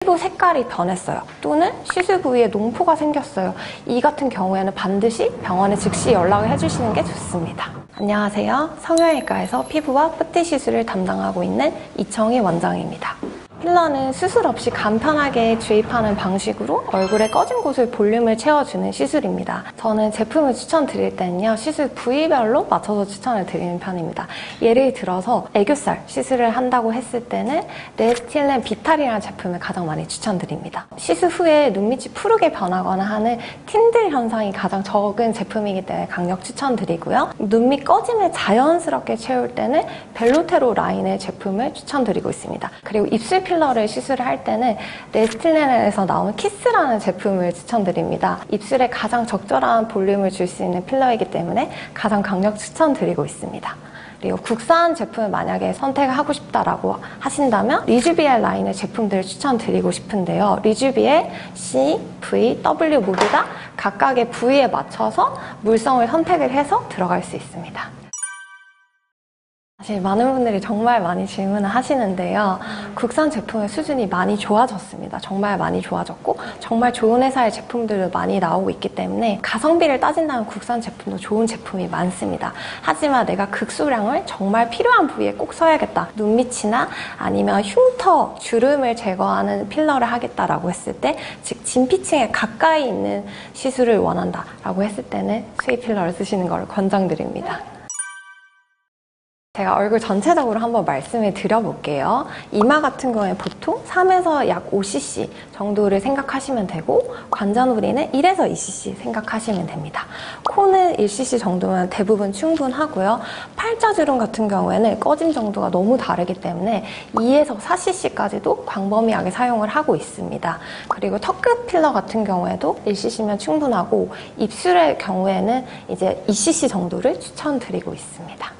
피부 색깔이 변했어요. 또는 시술 부위에 농포가 생겼어요. 이 같은 경우에는 반드시 병원에 즉시 연락을 해주시는 게 좋습니다. 안녕하세요. 성형외과에서 피부와 뿌띠 시술을 담당하고 있는 이청희 원장입니다. 필러는 수술 없이 간편하게 주입하는 방식으로 얼굴에 꺼진 곳을 볼륨을 채워주는 시술입니다. 저는 제품을 추천드릴 때는요, 시술 부위별로 맞춰서 추천을 드리는 편입니다. 예를 들어서 애교살 시술을 한다고 했을 때는 레스틸렌 비탈이라는 제품을 가장 많이 추천드립니다. 시술 후에 눈밑이 푸르게 변하거나 하는 틴들 현상이 가장 적은 제품이기 때문에 강력 추천드리고요. 눈밑 꺼짐을 자연스럽게 채울 때는 벨로테로 라인의 제품을 추천드리고 있습니다. 그리고 입술 필러를 시술을 할 때는 레스틸렌에서 나온 키스라는 제품을 추천드립니다. 입술에 가장 적절한 볼륨을 줄 수 있는 필러이기 때문에 가장 강력 추천드리고 있습니다. 그리고 국산 제품을 만약에 선택하고 싶다라고 하신다면 리주비엘 라인의 제품들을 추천드리고 싶은데요. 리주비엘 C, V, W 모두 다 각각의 부위에 맞춰서 물성을 선택을 해서 들어갈 수 있습니다. 사실 많은 분들이 정말 많이 질문을 하시는데요. 국산 제품의 수준이 많이 좋아졌습니다. 정말 많이 좋아졌고 정말 좋은 회사의 제품들도 많이 나오고 있기 때문에 가성비를 따진다면 국산 제품도 좋은 제품이 많습니다. 하지만 내가 극소량을 정말 필요한 부위에 꼭 써야겠다. 눈밑이나 아니면 흉터, 주름을 제거하는 필러를 하겠다라고 했을 때, 즉 진피층에 가까이 있는 시술을 원한다라고 했을 때는 수입 필러를 쓰시는 걸 권장드립니다. 제가 얼굴 전체적으로 한번 말씀을 드려볼게요. 이마 같은 경우에 보통 3에서 약 5cc 정도를 생각하시면 되고, 관자놀이는 1에서 2cc 생각하시면 됩니다. 코는 1cc 정도면 대부분 충분하고요. 팔자주름 같은 경우에는 꺼짐 정도가 너무 다르기 때문에 2에서 4cc까지도 광범위하게 사용을 하고 있습니다. 그리고 턱끝 필러 같은 경우에도 1cc면 충분하고, 입술의 경우에는 이제 2cc 정도를 추천드리고 있습니다.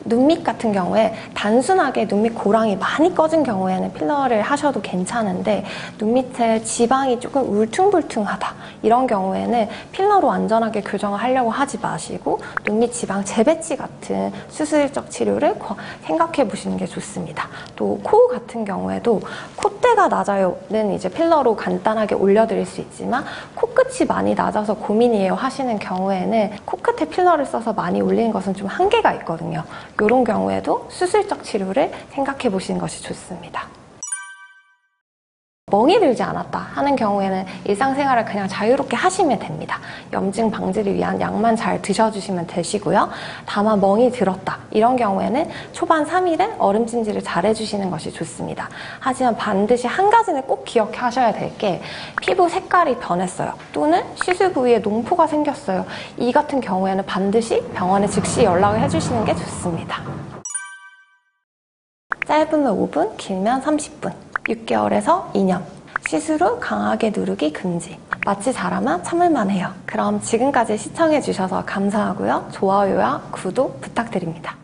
눈밑 같은 경우에 단순하게 눈밑 고랑이 많이 꺼진 경우에는 필러를 하셔도 괜찮은데, 눈밑에 지방이 조금 울퉁불퉁하다 이런 경우에는 필러로 완전하게 교정을 하려고 하지 마시고 눈밑 지방 재배치 같은 수술적 치료를 생각해 보시는 게 좋습니다. 또 코 같은 경우에도 콧대가 낮아요는 이제 필러로 간단하게 올려드릴 수 있지만, 코끝이 많이 낮아서 고민이에요 하시는 경우에는 코끝에 필러를 써서 많이 올리는 것은 좀 한계가 있거든요. 이런 경우에도 수술적 치료를 생각해 보시는 것이 좋습니다. 멍이 들지 않았다 하는 경우에는 일상생활을 그냥 자유롭게 하시면 됩니다. 염증 방지를 위한 약만 잘 드셔주시면 되시고요. 다만 멍이 들었다 이런 경우에는 초반 3일은 얼음 찜질을 잘 해주시는 것이 좋습니다. 하지만 반드시 한 가지는 꼭 기억하셔야 될 게, 피부 색깔이 변했어요. 또는 시술 부위에 농포가 생겼어요. 이 같은 경우에는 반드시 병원에 즉시 연락을 해주시는 게 좋습니다. 짧으면 5분, 길면 30분. 6개월에서 2년. 시술 후 강하게 누르기 금지. 마취 잘하면 참을만 해요. 그럼 지금까지 시청해주셔서 감사하고요. 좋아요와 구독 부탁드립니다.